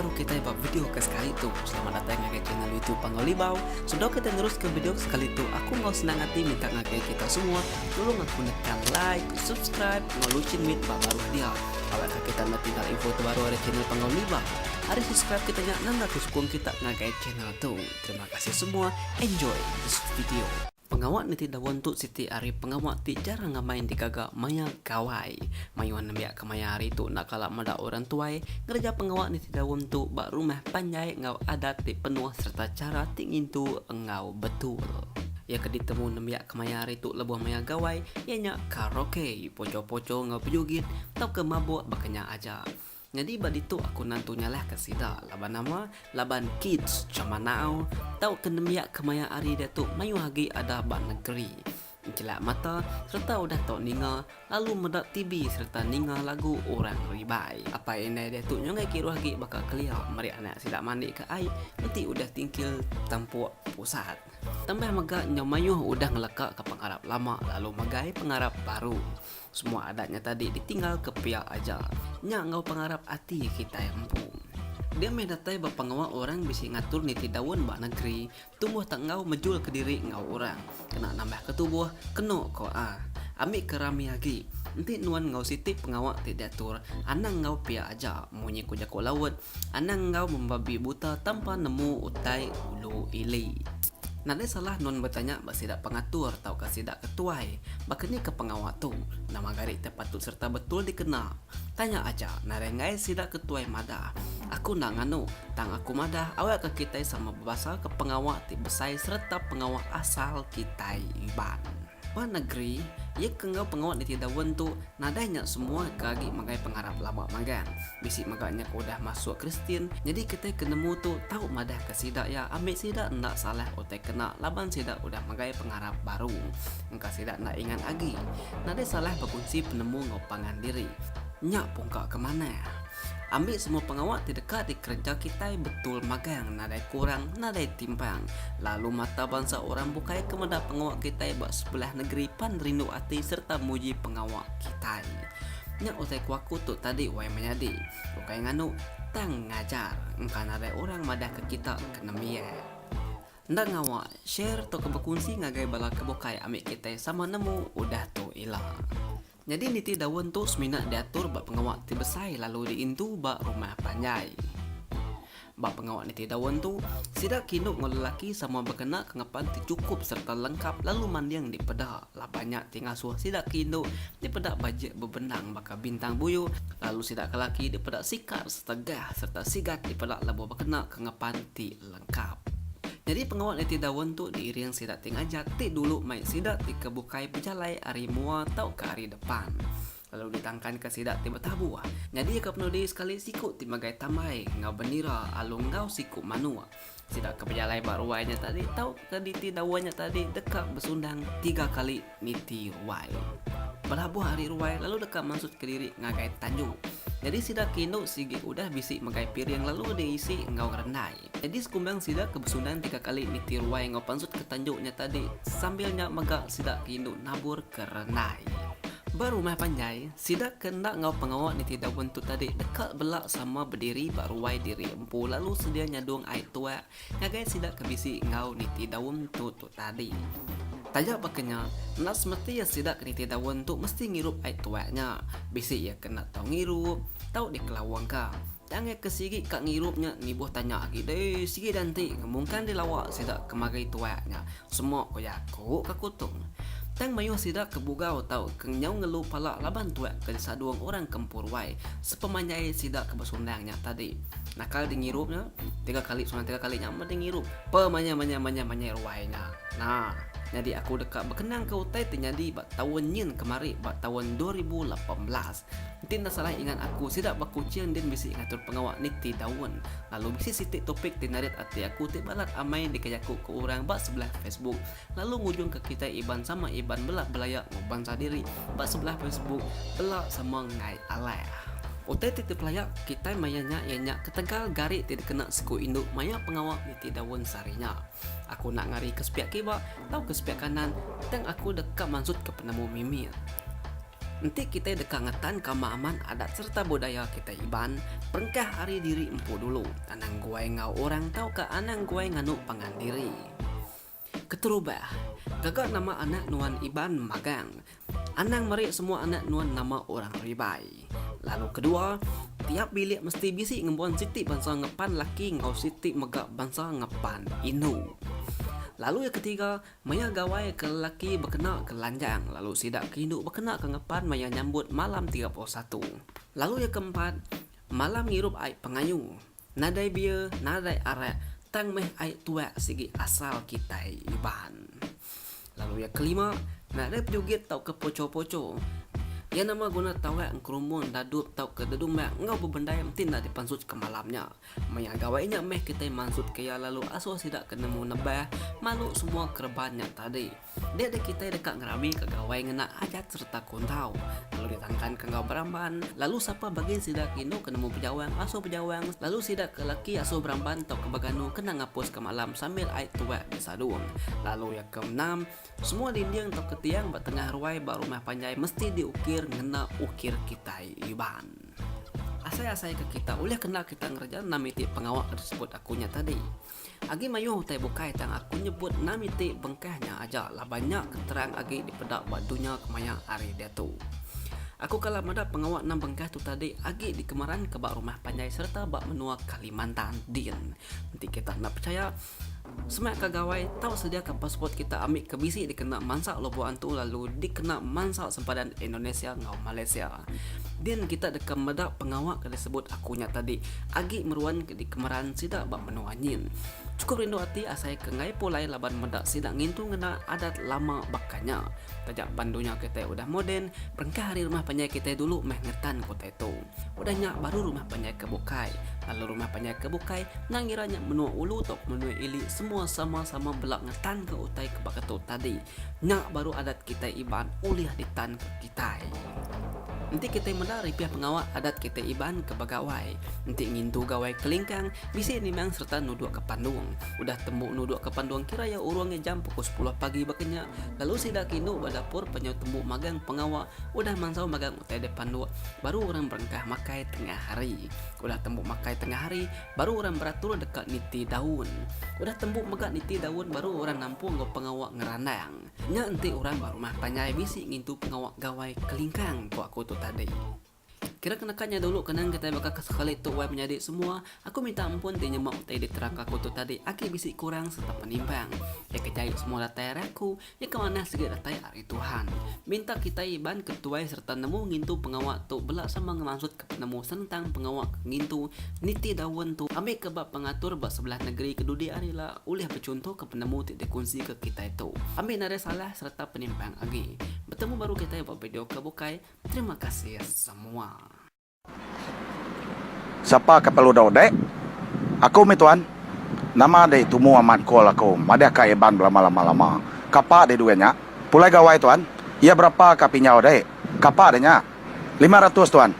baru kita buat video ke sekali tu. Selamat datang ke channel YouTube Pangolibau. Sudah kita terus ke video sekali tu. Aku mau senang hati minta ngakai kita semua. Tolong aku nekan like, subscribe, ngelucin mit baru dia. Apakah kita nak tinggal info terbaru dari channel Pangolibau? Hari subscribe kita nyak nanda kusukung kita ngakai channel tu. Terima kasih semua. Enjoy this video. Pengawak ni tidak untuk Siti Ari pengawak ti jarang ngamain di kagak maya kawai. Mayuan nambiak ke maya hari tu nak kalak mada orang tuai. Ngerja pengawak ni tidak untuk bak rumah panjai ngau adat ti penuh serta cara tingin tu engau betul. Ya ke ditemu nambiak ke maya hari tu lebuh maya gawai. Ianya karaoke, poco-poco ngau pejugit tau ke mabuk bakanya aja. Jadi badi tu aku nantunya lah kesida laban nama laban kids cuma now tahu kendemiak kemaya hari dia tu mayu hagi ada ban negeri celak mata serta udah tok ninga lalu medak TV serta ninga lagu orang ribai apa ini dia tu nyongai kiru hagi bakal clear mari anak sidak mandi ke ai nanti udah tingkil tampuk pusat tambah megak nyomayuh udah ngelekak ke pengarap lama lalu megai pengarap baru semua adatnya tadi ditinggal ke pihak aja nya ngau pengarap hati kita yang empung dia mendatai bapa ngawak orang bisa ngatur niti daun bak negeri tumbuh tak ngau mejul ke diri ngau orang kena nambah ke tubuh kena ko ambil kerami lagi nanti nuan ngau siti pengawak tidak atur anang ngau pia aja munyi ku jako laut anang ngau membabi buta tanpa nemu utai ulu ili. Nade salah non bertanya bak sidak pengatur tau ka sidak ketuai bakeni ke pengawak tu nama garik terpatut serta betul dikenal tanya aja narengai sidak ketuai madah aku nak nganu tang aku madah awak ke kita sama berbahasa ke pengawak ti besai serta pengawak asal kita iban Wah negeri, ia kengau pengawak di tidak wentu nadanya semua kagi magai pengarap lama magan. Bisik maganya ko dah masuk Kristen, jadi kita kenemu tu tahu madah ke sidak ya ambil sidak ndak salah otak kena laban sidak udah magai pengarap baru. Engka sidak nak ingat lagi. Nade salah berkunci penemu ngopangan diri. Nyak pungkak ke mana? Ambil semua pengawak di dekat di kerja kita betul magang nadai kurang nadai timpang lalu mata bangsa orang bukai kepada pengawak kita bak sebelah negeri pan rindu hati serta muji pengawak kita nyak otai kuaku tu tadi wai menyadi bukai nganu tang ngajar engkan nadai orang madah ke kita kenemia ndak ngawak share to kebekunsi ngagai bala kebukai ambil kita sama nemu udah tu ilang. Jadi niti daun tu semina diatur bak pengawak ti besai lalu diintu bak rumah panjai. Bak pengawak niti daun tu sidak kinuk ngelelaki sama berkena kengapan ti cukup serta lengkap lalu mandiang di pedak. Lah banyak ti ngasuh sidak kinuk di pedak bajak bebenang baka bintang buyu lalu sidak kelaki di pedak sikap setegah serta sigat di pedak labu berkena kengapan ti lengkap. Jadi pengawal niti daun tu diiring sidak ting ajak ti dulu mai sidak ti kebukai pejalai hari mua tau ke hari depan. Lalu ditangkan ke sidak ti bertabu. Jadi ke penudi sekali siku ti magai tamai ngau benira alung ngau siku manua. Sidak ke pejalai baruainya tadi tau ke niti daunnya tadi dekat bersundang 3 kali niti ruai. Berlabuh hari ruai lalu dekat masuk ke diri ngagai tanjung. Jadi sidak kinuk sigi udah bisik magai piring lalu diisi ngau rendai. Jadi sekumbang sidak kebesundan 3 kali niti ruai ngau pansut ke tanjuknya tadi sambilnya megak sidak kinuk nabur ke rendai. Baru mah panjai, sidak kena ngau pengawak niti daun tu tadi dekat belak sama berdiri baruai diri empu lalu sedia nyadung air tua ngagai sidak kebisi ngau niti daun tu tadi. Tajak bakanya, nas mesti ya sidak niti daun tu mesti ngirup air tuanya. Bisik ya kena tau ngirup, tau dikelawang ka. Tangan kesigi kak ngirupnya nibuh tanya lagi deh sigi danti ngemungkan dilawak sidak kemagai tuanya. Semua koyaku kakutung. Tang mayu sidak kebugau tau kenyau ngelu pala laban tuak ke saduang orang kempur wai sepemanyai sidak kebesundangnya tadi nakal di ngirupnya 3 kali sunang 3 kali nyaman di ngirup pemanya ruainya. Nah jadi aku dekat berkenang ke utai terjadi bak tahun nyin kemari bak tahun 2018. Tidak salah ingat aku sidak bakucian dan bisi ngatur pengawak niti daun. Lalu bisi sitik topik tinarit hati aku ti balat amai dikayaku ke orang bak sebelah Facebook. Lalu ngujung ke kita iban sama iban belak belayak ngoban sadiri bak sebelah Facebook belak sama ngai alai. Otai titip layak kita mayanya ianya ketegal garik tidak kena suku induk maya pengawak niti daun sarinya. Aku nak ngari ke sepiak kiba, tahu ke sepiak kanan, tang aku dekat maksud ke penemu mimi. Nanti kita dekangetan kemahaman adat serta budaya kita Iban. Perengkah hari diri empu dulu. Anang guai ngau orang tahu ke anang guai nganu pangan diri. Keterubah. Gagak nama anak nuan Iban magang. Anang merik semua anak nuan nama orang ribai. Lalu kedua, tiap bilik mesti bisi ngembuan siti bangsa ngepan laki ngau siti megak bangsa ngepan inu. Lalu yang ketiga, maya gawai ke lelaki berkena ke lanjang. Lalu sidak ke induk berkena ke ngepan maya nyambut malam 31. Lalu yang keempat, malam ngirup air pengayu. Nadai bia, nadai arak, tang meh air tuak sigi asal kita Iban. Lalu yang kelima, nadai pejugit tau ke poco-poco. Ya nama guna tawak kerumun dadup tau ke dedung mak ngau berbendai mtin dah dipansut ke malamnya. Maya gawainya meh kita mansut kaya lalu asal sidak kenemu nebah malu semua kerbannya tadi. Dia de kita dekat ngerabi ke gawai ngena ajat serta kuntau. Lalu ditangkan ke ngau beramban. Lalu siapa bagi sidak kino kenemu pejawang asal pejawang. Lalu sidak ke laki asal beramban tau ke baganu kena ngapus ke malam sambil air tuak disadung. Lalu yang keenam, semua dinding tau ke tiang bertengah ruai baru rumah panjai mesti diukir ngena ukir kita Iban. Asai-asai ke kita oleh kena kita ngerjain namiti pengawak tersebut akunya tadi. Agi mayuh tai bukai tang aku nyebut namiti bengkahnya aja lah banyak keterang agi di pedak badunya kemaya hari dia tu. Aku kalah madak pengawak 6 bengkah tu tadi agi di kemaran ke bak rumah panjai serta bak menua Kalimantan Din. Nanti kita nak percaya semak kagawai tahu sediakan pasport kita ambil ke bisi dikena mansak lobuan tu lalu dikena mansak sempadan Indonesia ngau Malaysia. Dan kita dekat medak pengawak ke disebut akunya tadi agi meruan ke di kemaran sidak bak menua nyin. Cukup rindu hati asai ke ngai pulai laban medak sidak ngintu ngena adat lama bakanya. Tajak bandunya kita udah moden, perengkah hari rumah panjai kita dulu meh ngetan kota itu. Udahnya baru rumah panjai kebukai. Lalu rumah panjai kebukai nangiranya menua ulu tok menua ili semua sama-sama belak ngetan ke utai ke bakatu tadi. Nyak baru adat kita Iban uliah ditan ke kita. Nanti kita mendari pihak pengawak adat kita Iban ke bagawai. Nanti ngintu gawai kelingkang bisi ni memang serta nuduk ke Panduang. Udah tembuk nuduk ke Panduang kira ya urungnya jam pukul 10 pagi bakanya. Lalu sidak kinu badapur penyu tembuk magang pengawak udah mansau magang utai de Panduang. Baru orang berengkah makai tengah hari. Udah tembuk makai tengah hari baru orang beratur dekat niti daun. Udah tembuk megak niti daun baru orang nampung ke pengawak ngerandang. Nya nanti orang baru mah panjai bisi ngintu pengawak gawai kelingkang ku aku tu tadi. Kira kenakannya dulu kenang kita bakal sekali tu wai menjadi semua. Aku minta ampun ti nyemak utai diterang aku tu tadi aki bisi kurang serta penimbang. Ya kecai semua datai aku ya kemana segi datai hari Tuhan. Minta kita Iban ketuai serta nemu ngintu pengawak tu belak sama ngemaksud ke penemu sentang pengawak ngintu niti daun tu ambil ke bab pengatur bab sebelah negeri kedudi arila ulih bercontoh ke penemu tidak kunci ke kita itu. Ambil nada salah serta penimbang agi. Bertemu baru kita buat video kebukai. Terima kasih semua. Siapa kapal udah dek? Aku mi tuan. Nama de tumu amat call aku. Madah ka Iban lama-lama. Kapa de duanya? Pulai gawai tuan. Ia berapa kapinya dek? Kapa adanya? 500 tuan.